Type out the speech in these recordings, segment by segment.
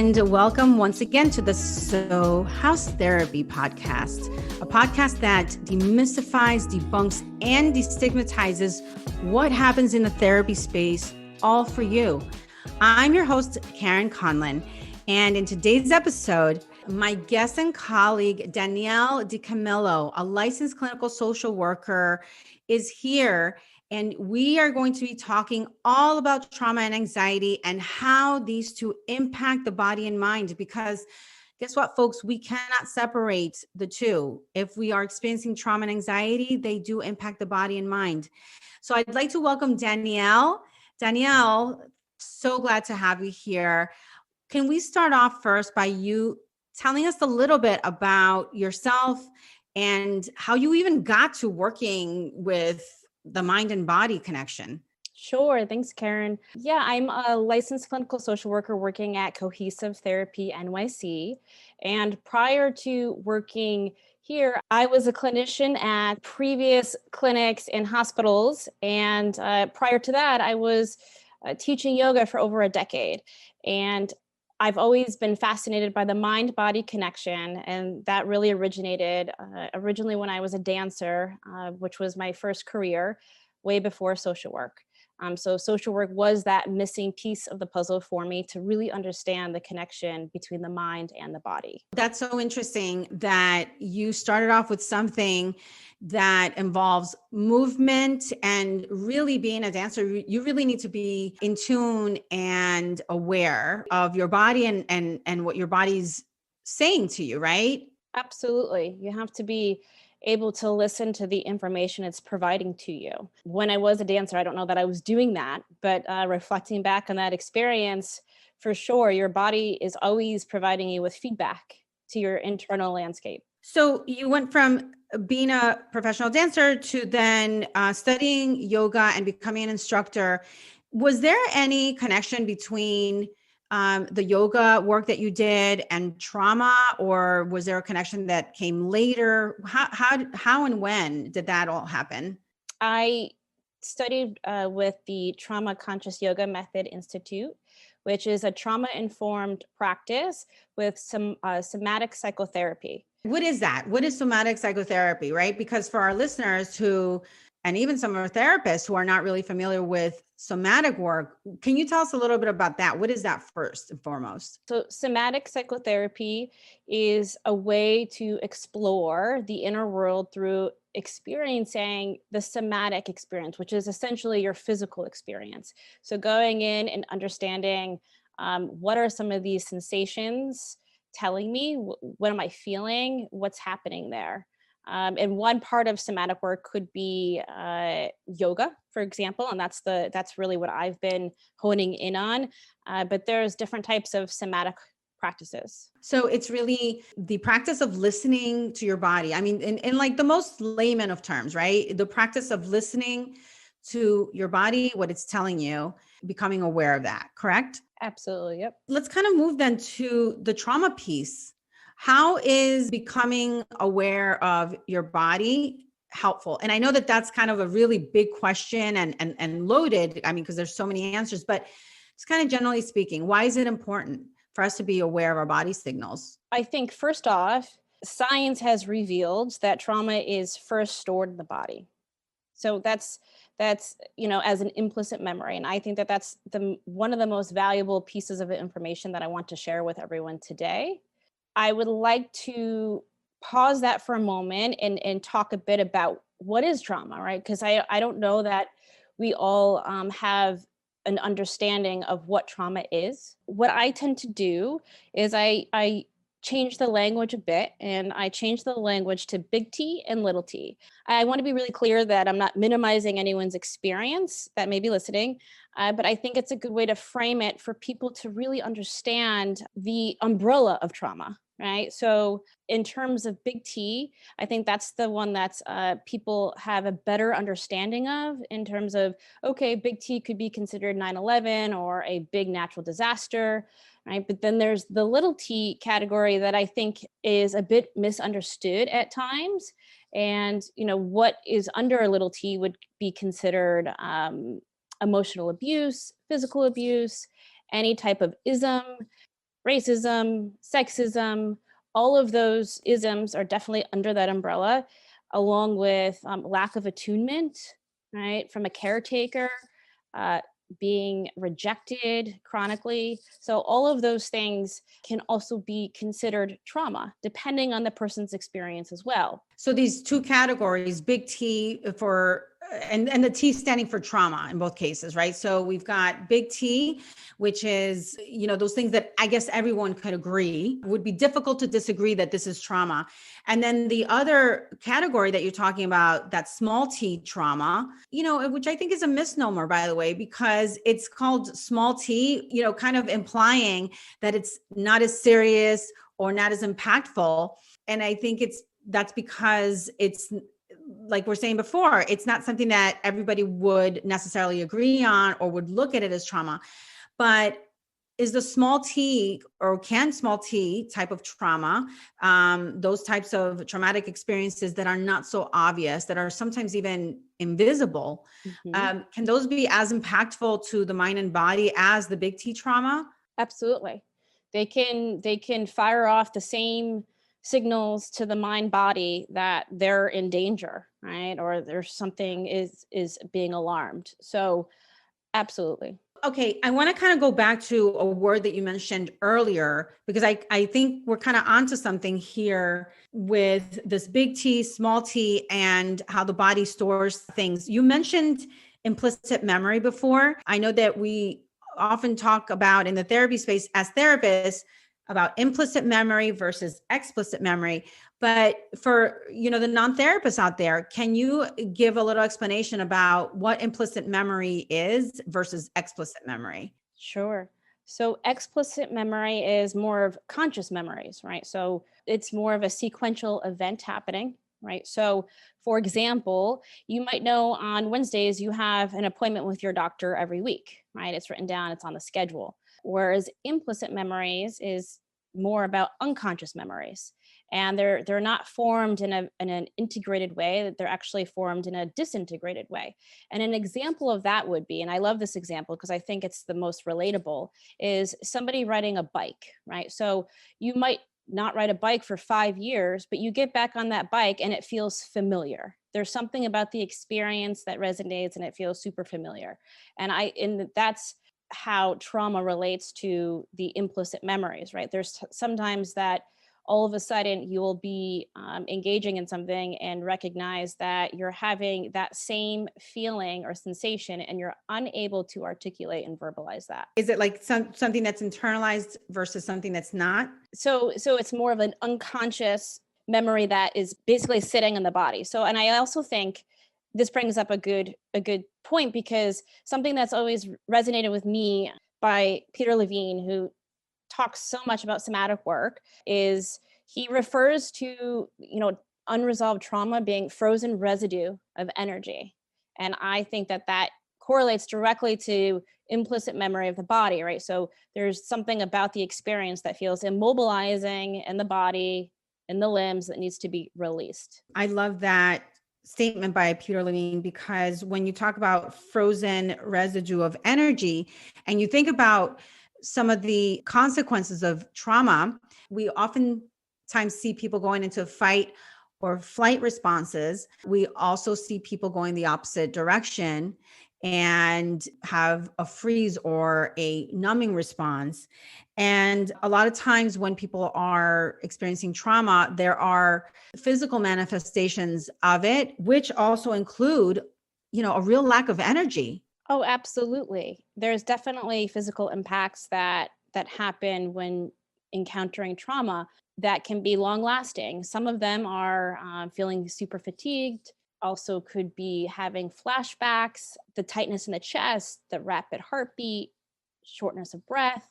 And welcome once again to the So House Therapy podcast, a podcast that demystifies, debunks, and destigmatizes what happens in the therapy space, all for you. I'm your host, Karen Conlon, and in today's episode, my guest and colleague, Danielle DiCamillo, a licensed clinical social worker, is here. And we are going to be talking all about trauma and anxiety and how these two impact the body and mind. Because guess what, folks? We cannot separate the two. If we are experiencing trauma and anxiety, they do impact the body and mind. So I'd like to welcome Danielle. Danielle, so glad to have you here. Can we start off first by you telling us a little bit about yourself and how you even got to working with the mind and body connection? Sure. Thanks, Karen. Yeah, I'm a licensed clinical social worker working at Cohesive Therapy NYC. And prior to working here, I was a clinician at previous clinics and hospitals. And prior to that, I was teaching yoga for over a decade. And I've always been fascinated by the mind-body connection, and that really originated originally when I was a dancer, which was my first career, way before social work. So social work was that missing piece of the puzzle for me to really understand the connection between the mind and the body. That's so interesting that you started off with something that involves movement, and really being a dancer, you really need to be in tune and aware of your body and what your body's saying to you, right? Absolutely. You have to be able to listen to the information it's providing to you. When I was a dancer, I don't know that I was doing that, but reflecting back on that experience, for sure, your body is always providing you with feedback to your internal landscape. So you went from being a professional dancer to then studying yoga and becoming an instructor. Was there any connection between the yoga work that you did and trauma, or was there a connection that came later? How and when did that all happen? I studied with the Trauma Conscious Yoga Method Institute, which is a trauma-informed practice with some somatic psychotherapy. What is that? What is somatic psychotherapy, right? Because for our listeners who, and even some of our therapists who are not really familiar with somatic work, can you tell us a little bit about that? What is that first and foremost? So somatic psychotherapy is a way to explore the inner world through experiencing the somatic experience, which is essentially your physical experience. So going in and understanding what are some of these sensations telling me, what am I feeling, what's happening there. And one part of somatic work could be yoga, for example, and that's really what I've been honing in on. But there's different types of somatic practices. So it's really the practice of listening to your body. I mean, in like the most layman of terms, right? The practice of listening to your body, what it's telling you, becoming aware of that, correct? Absolutely. Yep. Let's kind of move then to the trauma piece. How is becoming aware of your body helpful? And I know that that's kind of a really big question and loaded, I mean, because there's so many answers, but it's kind of generally speaking, why is it important for us to be aware of our body signals? I think first off, science has revealed that trauma is first stored in the body. So that's as an implicit memory, and I think that that's one of the most valuable pieces of information that I want to share with everyone today. I would like to pause that for a moment and talk a bit about what is trauma, right? Because I don't know that we all have an understanding of what trauma is. What I tend to do is I change the language a bit, and I change the language to big T and little t. I want to be really clear that I'm not minimizing anyone's experience that may be listening, but I think it's a good way to frame it for people to really understand the umbrella of trauma, right? So in terms of big T, I think that's the one that's people have a better understanding of in terms of, okay, big T could be considered 9/11 or a big natural disaster, right? But then there's the little t category that I think is a bit misunderstood at times. And, what is under a little t would be considered emotional abuse, physical abuse, any type of ism, racism, sexism, all of those isms are definitely under that umbrella, along with lack of attunement, right, from a caretaker, uh, being rejected chronically. So all of those things can also be considered trauma, depending on the person's experience as well. So these two categories, big T for, and the T standing for trauma in both cases, right? So we've got big T, which is, those things that I guess everyone could agree would be difficult to disagree that this is trauma. And then the other category that you're talking about, that small T trauma, which I think is a misnomer, by the way, because it's called small T, kind of implying that it's not as serious or not as impactful. And I think that's because it's, like we're saying before, it's not something that everybody would necessarily agree on or would look at it as trauma. But is the small T, or can small T type of trauma, those types of traumatic experiences that are not so obvious, that are sometimes even invisible, can those be as impactful to the mind and body as the big T trauma? Absolutely. They can fire off the same signals to the mind body that they're in danger, right? Or there's something is being alarmed. So absolutely. Okay, I want to kind of go back to a word that you mentioned earlier, because I think we're kind of onto something here with this big T, small t, and how the body stores things. You mentioned implicit memory before. I know that we often talk about in the therapy space as therapists about implicit memory versus explicit memory. But for, the non-therapists out there, can you give a little explanation about what implicit memory is versus explicit memory? Sure. So explicit memory is more of conscious memories, right? So it's more of a sequential event happening, right? So for example, you might know on Wednesdays you have an appointment with your doctor every week, right? It's written down, it's on the schedule. Whereas implicit memories is more about unconscious memories, and they're not formed in an integrated way, that they're actually formed in a disintegrated way. And an example of that would be, and I love this example because I think it's the most relatable, is somebody riding a bike, right? So you might not ride a bike for 5 years, but you get back on that bike and it feels familiar. There's something about the experience that resonates and it feels super familiar. And that's how trauma relates to the implicit memories, right? There's sometimes that all of a sudden you will be engaging in something and recognize that you're having that same feeling or sensation and you're unable to articulate and verbalize that. Is it like something that's internalized versus something that's not? So it's more of an unconscious memory that is basically sitting in the body. So, and I also think this brings up a good point, because something that's always resonated with me by Peter Levine, who talks so much about somatic work, is he refers to, unresolved trauma being frozen residue of energy. And I think that correlates directly to implicit memory of the body, right? So there's something about the experience that feels immobilizing in the body, in the limbs, that needs to be released. I love that statement by Peter Levine, because when you talk about frozen residue of energy and you think about some of the consequences of trauma, we oftentimes see people going into fight or flight responses. We also see people going the opposite direction and have a freeze or a numbing response. And a lot of times when people are experiencing trauma, there are physical manifestations of it, which also include, a real lack of energy. Oh, absolutely. There's definitely physical impacts that happen when encountering trauma that can be long lasting. Some of them are feeling super fatigued, also could be having flashbacks, the tightness in the chest, the rapid heartbeat, shortness of breath.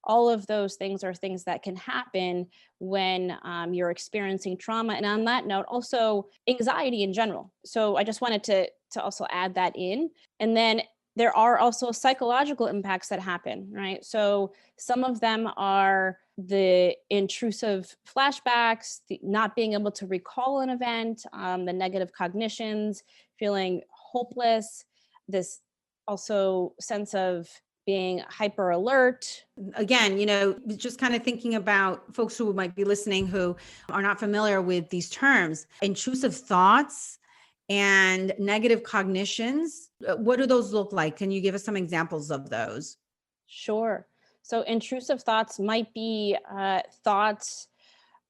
All of those things are things that can happen when you're experiencing trauma. And on that note, also anxiety in general. So I just wanted to also add that in. And then there are also psychological impacts that happen, right? So some of them are the intrusive flashbacks, the not being able to recall an event, the negative cognitions, feeling hopeless, this also sense of being hyper alert. Again, just kind of thinking about folks who might be listening who are not familiar with these terms, intrusive thoughts and negative cognitions. What do those look like? Can you give us some examples of those? Sure. So intrusive thoughts might be thoughts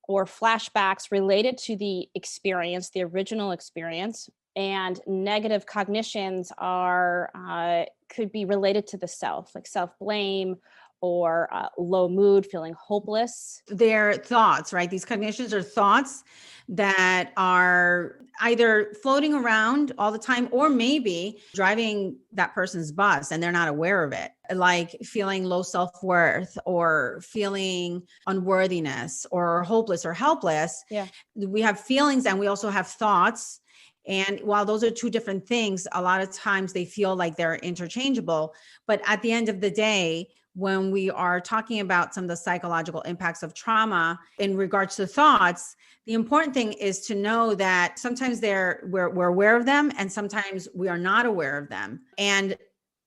or flashbacks related to the experience, the original experience. And negative cognitions are could be related to the self, like self-blame or low mood, feeling hopeless. They're thoughts, right? These cognitions are thoughts that are either floating around all the time or maybe driving that person's bus and they're not aware of it, like feeling low self-worth or feeling unworthiness or hopeless or helpless. Yeah. We have feelings and we also have thoughts. And while those are two different things, a lot of times they feel like they're interchangeable. But at the end of the day, when we are talking about some of the psychological impacts of trauma in regards to thoughts, the important thing is to know that sometimes we're aware of them and sometimes we are not aware of them. And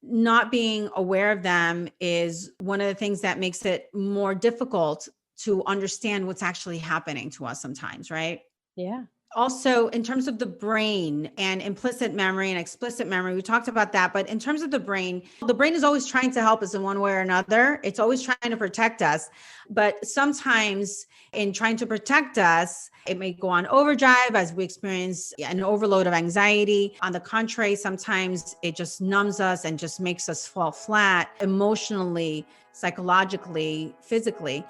not being aware of them is one of the things that makes it more difficult to understand what's actually happening to us sometimes, right? Yeah. Also, in terms of the brain and implicit memory and explicit memory, we talked about that. But in terms of the brain is always trying to help us in one way or another. It's always trying to protect us. But sometimes in trying to protect us, it may go on overdrive as we experience an overload of anxiety. On the contrary, sometimes it just numbs us and just makes us fall flat emotionally, psychologically, physically.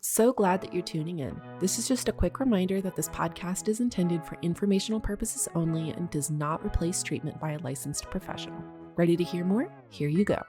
So glad that you're tuning in. This is just a quick reminder that this podcast is intended for informational purposes only and does not replace treatment by a licensed professional. Ready to hear more? Here you go.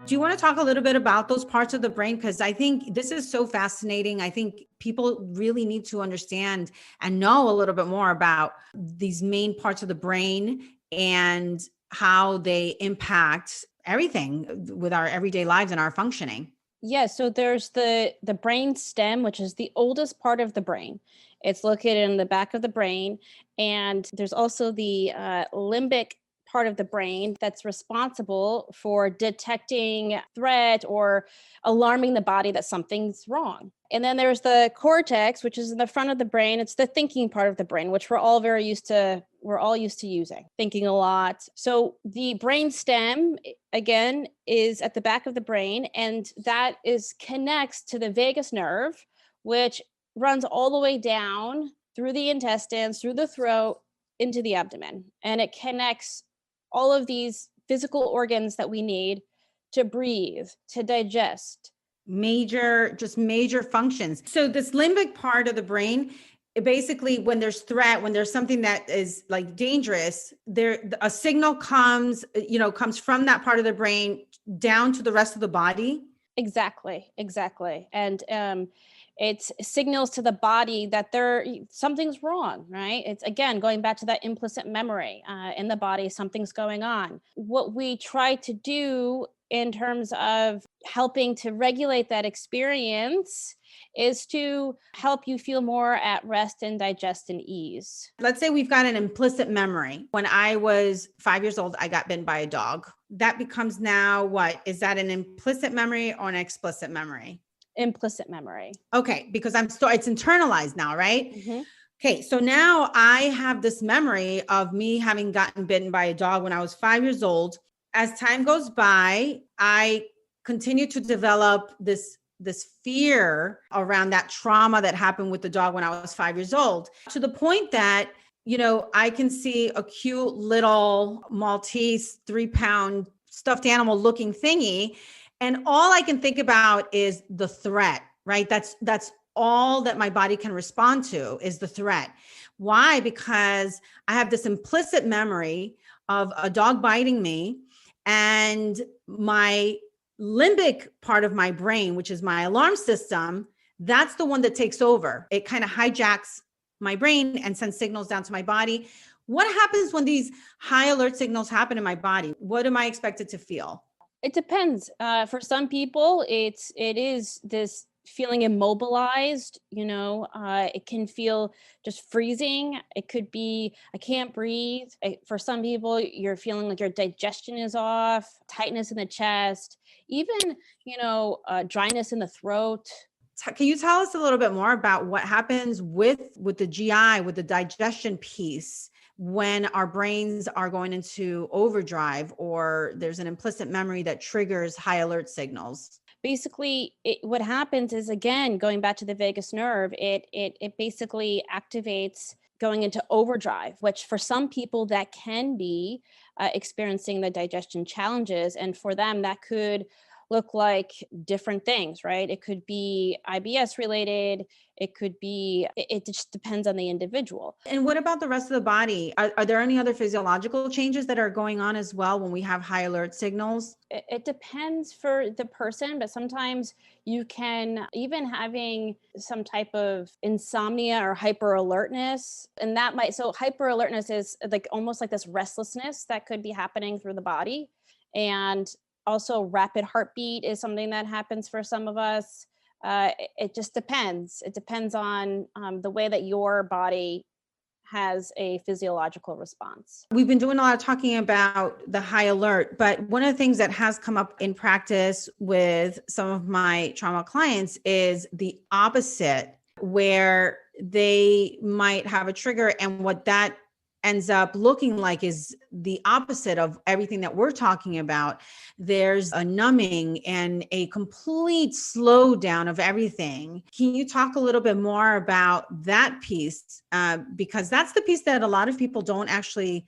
Do you want to talk a little bit about those parts of the brain? Because I think this is so fascinating. I think people really need to understand and know a little bit more about these main parts of the brain and how they impact everything with our everyday lives and our functioning. Yeah, so there's the brain stem, which is the oldest part of the brain. It's located in the back of the brain. And there's also the limbic part of the brain that's responsible for detecting threat or alarming the body that something's wrong. And then there's the cortex, which is in the front of the brain. It's the thinking part of the brain, which we're all used to using, thinking a lot. So the brain stem, again, is at the back of the brain, and that connects to the vagus nerve, which runs all the way down through the intestines, through the throat, into the abdomen. And it connects all of these physical organs that we need to breathe, to digest. Major functions. So this limbic part of the brain, basically when there's threat, when there's something that is like dangerous, a signal comes from that part of the brain down to the rest of the body. Exactly. And it signals to the body that something's wrong, right? It's, again, going back to that implicit memory in the body, something's going on. What we try to do in terms of helping to regulate that experience is to help you feel more at rest and digest and ease. Let's say we've got an implicit memory. When I was 5 years old, I got bitten by a dog. That becomes now what? Is that an implicit memory or an explicit memory? Implicit memory. Okay, because it's internalized now, right? Mm-hmm. Okay, so now I have this memory of me having gotten bitten by a dog when I was 5 years old. As time goes by, I continue to develop this fear around that trauma that happened with the dog when I was 5 years old, to the point that, I can see a cute little Maltese 3-pound stuffed animal looking thingy. And all I can think about is the threat, right? That's all that my body can respond to is the threat. Why? Because I have this implicit memory of a dog biting me, and my limbic part of my brain, which is my alarm system, that's the one that takes over. It kind of hijacks my brain and sends signals down to my body. What happens when these high alert signals happen in my body? What am I expected to feel? It depends. For some people, it is this feeling immobilized, it can feel just freezing. It could be, I can't breathe. For some people, you're feeling like your digestion is off, tightness in the chest, even, dryness in the throat. Can you tell us a little bit more about what happens with the GI, with the digestion piece, when our brains are going into overdrive or there's an implicit memory that triggers high alert signals? Basically, what happens is, again, going back to the vagus nerve, it basically activates going into overdrive, which for some people that can be experiencing the digestion challenges. And for them, that could look like different things, right? It could be IBS related. It could be, it just depends on the individual. And what about the rest of the body? Are there any other physiological changes that are going on as well when we have high alert signals? It depends for the person, but sometimes you can, even having some type of insomnia or hyper alertness, and that might, so hyper alertness is like almost like this restlessness that could be happening through the body. And also rapid heartbeat is something that happens for some of us. It just depends. It depends on the way that your body has a physiological response. We've been doing a lot of talking about the high alert, but one of the things that has come up in practice with some of my trauma clients is the opposite, where they might have a trigger, and what that ends up looking like is the opposite of everything that we're talking about. There's a numbing and a complete slowdown of everything. Can you talk a little bit more about that piece? Because that's the piece that a lot of people don't actually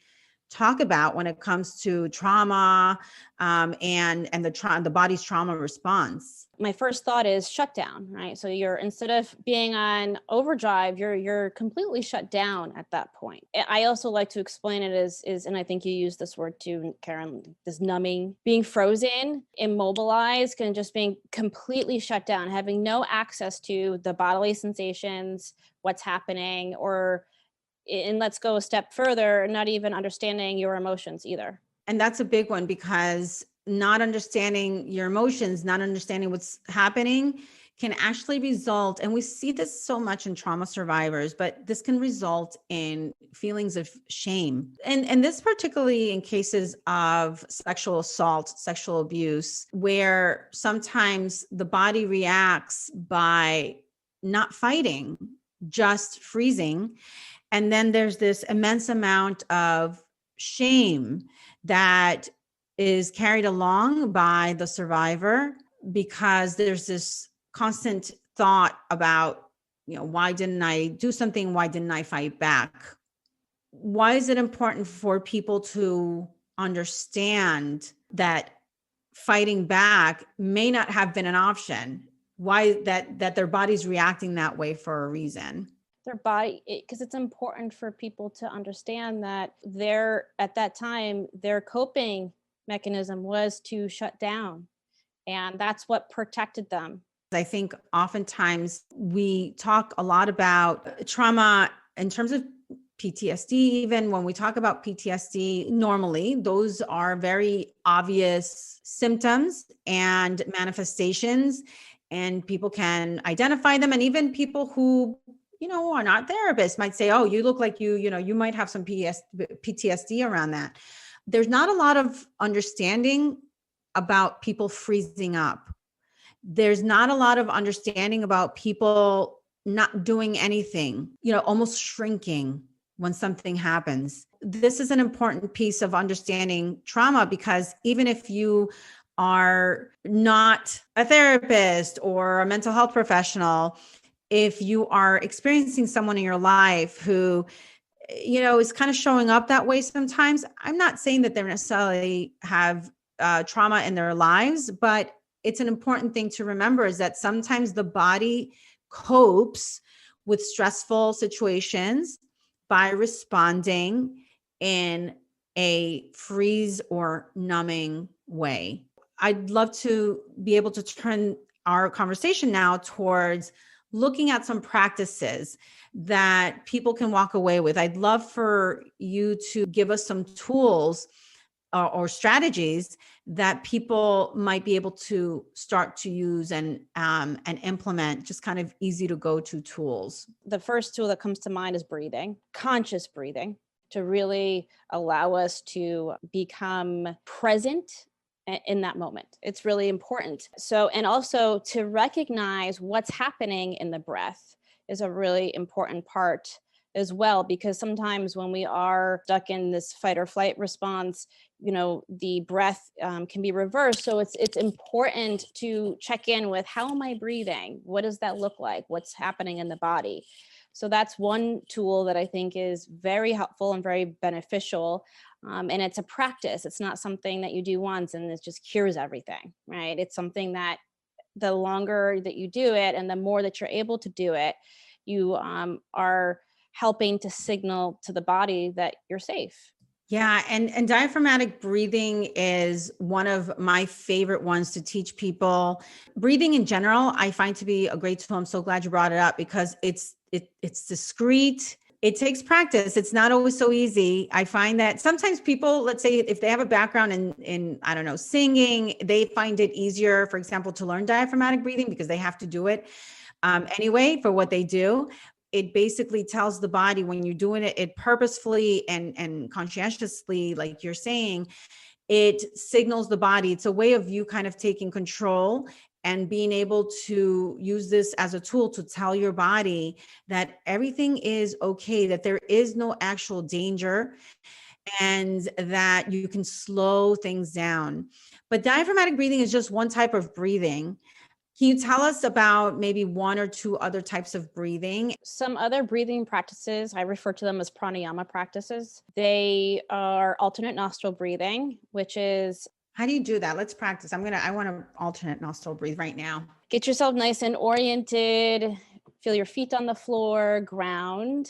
talk about when it comes to trauma and the body's trauma response. My first thought is shutdown, right? So you're, instead of being on overdrive, you're completely shut down at that point. I also like to explain it as, and I think you use this word too, Karen, this numbing, being frozen, immobilized, and just being completely shut down, having no access to the bodily sensations, what's happening, and let's go a step further, not even understanding your emotions either. And that's a big one, because not understanding your emotions, not understanding what's happening can actually result, and we see this so much in trauma survivors, but this can result in feelings of shame. And this particularly in cases of sexual assault, sexual abuse, where sometimes the body reacts by not fighting, just freezing. And then there's this immense amount of shame that is carried along by the survivor, because there's this constant thought about, why didn't I do something? Why didn't I fight back? Why is it important for people to understand that fighting back may not have been an option? Why that their body's reacting that way for a reason? Their body, because it's important for people to understand that at that time, their coping mechanism was to shut down, and that's what protected them. I think oftentimes we talk a lot about trauma in terms of PTSD. Even when we talk about PTSD, normally those are very obvious symptoms and manifestations, and people can identify them. And even people who are not therapists might say, oh, you look like you might have some PTSD around that. There's not a lot of understanding about people freezing up. There's not a lot of understanding about people not doing anything, almost shrinking when something happens. This is an important piece of understanding trauma, because even if you are not a therapist or a mental health professional, if you are experiencing someone in your life who is kind of showing up that way sometimes, I'm not saying that they necessarily have trauma in their lives, but it's an important thing to remember, is that sometimes the body copes with stressful situations by responding in a freeze or numbing way. I'd love to be able to turn our conversation now towards looking at some practices that people can walk away with. I'd love for you to give us some tools or strategies that people might be able to start to use and implement, just kind of easy to go to tools? The first tool that comes to mind is breathing, conscious breathing, to really allow us to become present in that moment. It's really important. So, and also to recognize what's happening in the breath is a really important part as well, because sometimes when we are stuck in this fight or flight response, the breath can be reversed. So it's important to check in with, how am I breathing? What does that look like? What's happening in the body? So that's one tool that I think is very helpful and very beneficial. And it's a practice. It's not something that you do once and it just cures everything, right? It's something that the longer that you do it and the more that you're able to do it, you are helping to signal to the body that you're safe. Yeah. And diaphragmatic breathing is one of my favorite ones to teach people. Breathing in general, I find to be a great tool. I'm so glad you brought it up, because it's discreet. It takes practice. It's not always so easy. I find that sometimes people, let's say if they have a background in I don't know, singing, they find it easier, for example, to learn diaphragmatic breathing because they have to do it anyway for what they do. It basically tells the body, when you're doing it purposefully and conscientiously, like you're saying, it signals the body. It's a way of you kind of taking control and being able to use this as a tool to tell your body that everything is okay, that there is no actual danger, and that you can slow things down. But diaphragmatic breathing is just one type of breathing. Can you tell us about maybe one or two other types of breathing? Some other breathing practices, I refer to them as pranayama practices. They are alternate nostril breathing, which is... How do you do that? Let's practice. I want to alternate nostril breathe right now. Get yourself nice and oriented. Feel your feet on the floor, ground.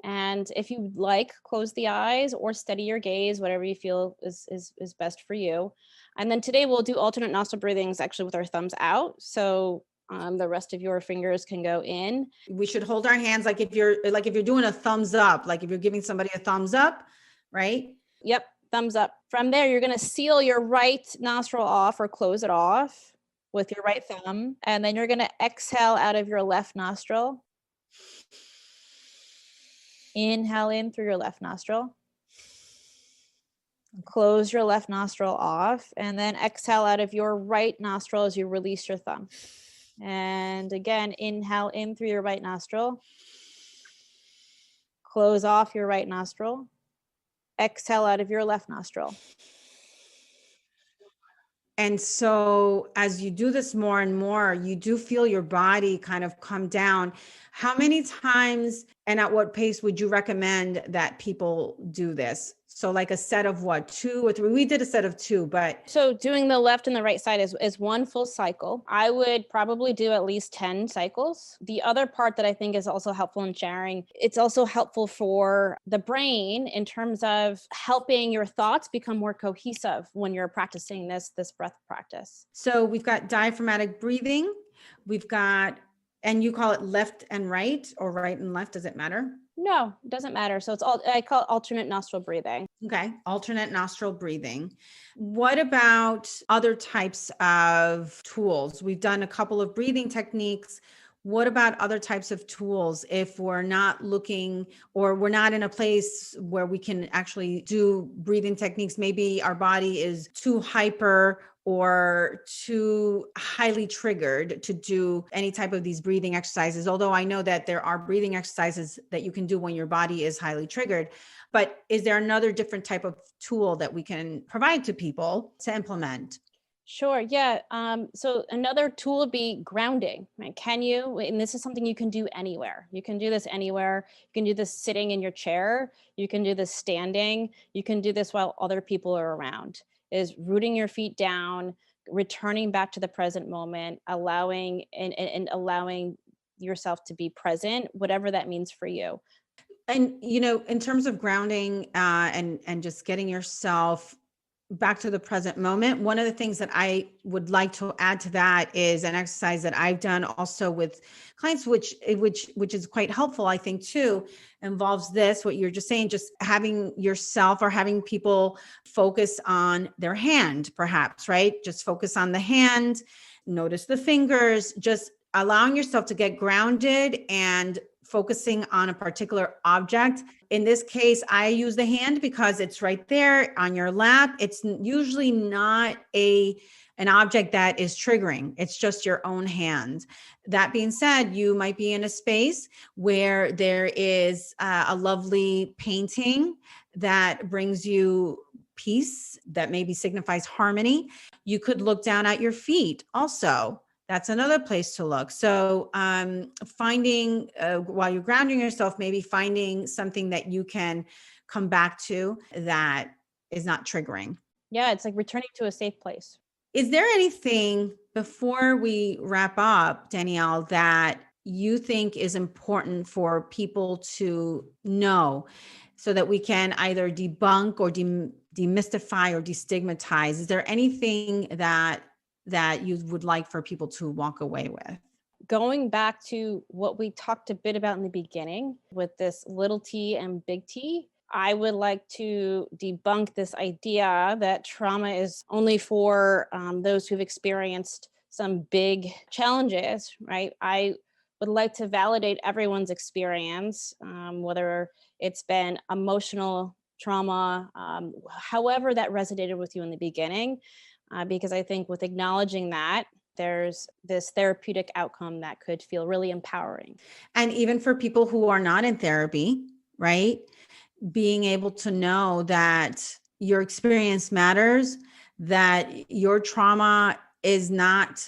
And if you like, close the eyes or steady your gaze, whatever you feel is best for you. And then today we'll do alternate nostril breathings actually with our thumbs out. So the rest of your fingers can go in. We should hold our hands like if you're doing a thumbs up, like if you're giving somebody a thumbs up, right? Yep, thumbs up. From there, you're going to seal your right nostril off or close it off with your right thumb. And then you're going to exhale out of your left nostril. Inhale in through your left nostril. Close your left nostril off, and then exhale out of your right nostril as you release your thumb. And again, inhale in through your right nostril. Close off your right nostril. Exhale out of your left nostril. And so as you do this more and more, you do feel your body kind of come down. How many times and at what pace would you recommend that people do this? So like a set of what, 2 or 3? We did a set of 2, but... So doing the left and the right side is one full cycle. I would probably do at least 10 cycles. The other part that I think is also helpful in sharing, it's also helpful for the brain in terms of helping your thoughts become more cohesive when you're practicing this breath practice. So we've got diaphragmatic breathing. We've got, and you call it left and right, or right and left, does it matter? No, it doesn't matter. So I call it alternate nostril breathing. Okay, alternate nostril breathing. What about other types of tools? We've done a couple of breathing techniques. What about other types of tools if we're not looking, or we're not in a place where we can actually do breathing techniques? Maybe our body is too hyper or too highly triggered to do any type of these breathing exercises. Although I know that there are breathing exercises that you can do when your body is highly triggered, but is there another different type of tool that we can provide to people to implement? Sure. Yeah. So another tool would be grounding, right? And this is something you can do anywhere. You can do this anywhere. You can do this sitting in your chair. You can do this standing. You can do this while other people are around. Is rooting your feet down, returning back to the present moment, allowing yourself to be present, whatever that means for you. And, in terms of grounding and just getting yourself back to the present moment. One of the things that I would like to add to that is an exercise that I've done also with clients, which is quite helpful, I think, too, involves this, what you're just saying, just having yourself or having people focus on their hand, perhaps, right? Just focus on the hand, notice the fingers, just allowing yourself to get grounded and focusing on a particular object. In this case, I use the hand because it's right there on your lap. It's usually not an object that is triggering. It's just your own hand. That being said, you might be in a space where there is a lovely painting that brings you peace, that maybe signifies harmony. You could look down at your feet also. That's another place to look. So finding, while you're grounding yourself, maybe finding something that you can come back to that is not triggering. Yeah, it's like returning to a safe place. Is there anything before we wrap up, Danielle, that you think is important for people to know so that we can either debunk or demystify or destigmatize? Is there anything that you would like for people to walk away with? Going back to what we talked a bit about in the beginning with this little t and big T, I would like to debunk this idea that trauma is only for those who've experienced some big challenges, right? I would like to validate everyone's experience, whether it's been emotional trauma, however that resonated with you in the beginning. Because I think with acknowledging that, there's this therapeutic outcome that could feel really empowering. And even for people who are not in therapy, right? Being able to know that your experience matters, that your trauma is not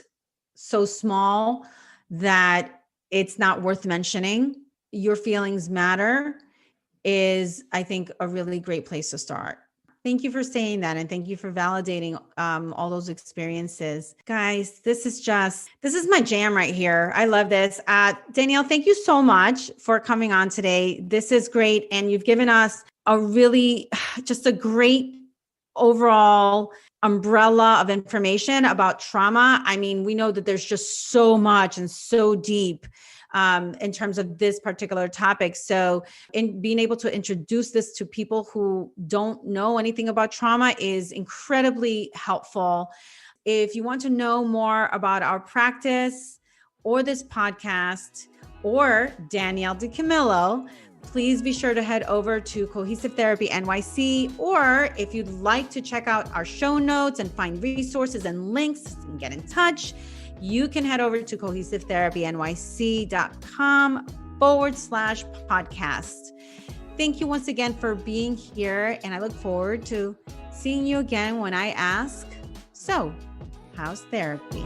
so small that it's not worth mentioning. Your feelings matter is, I think, a really great place to start. Thank you for saying that. And thank you for validating all those experiences. Guys, this is my jam right here. I love this. Danielle, thank you so much for coming on today. This is great. And you've given us just a great overall umbrella of information about trauma. I mean, we know that there's just so much and so deep in terms of this particular topic. So in being able to introduce this to people who don't know anything about trauma is incredibly helpful. If you want to know more about our practice or this podcast or Danielle DiCamillo, please be sure to head over to Cohesive Therapy NYC, or if you'd like to check out our show notes and find resources and links and get in touch, you can head over to cohesivetherapynyc.com/podcast. Thank you once again for being here, and I look forward to seeing you again when I ask, so how's therapy?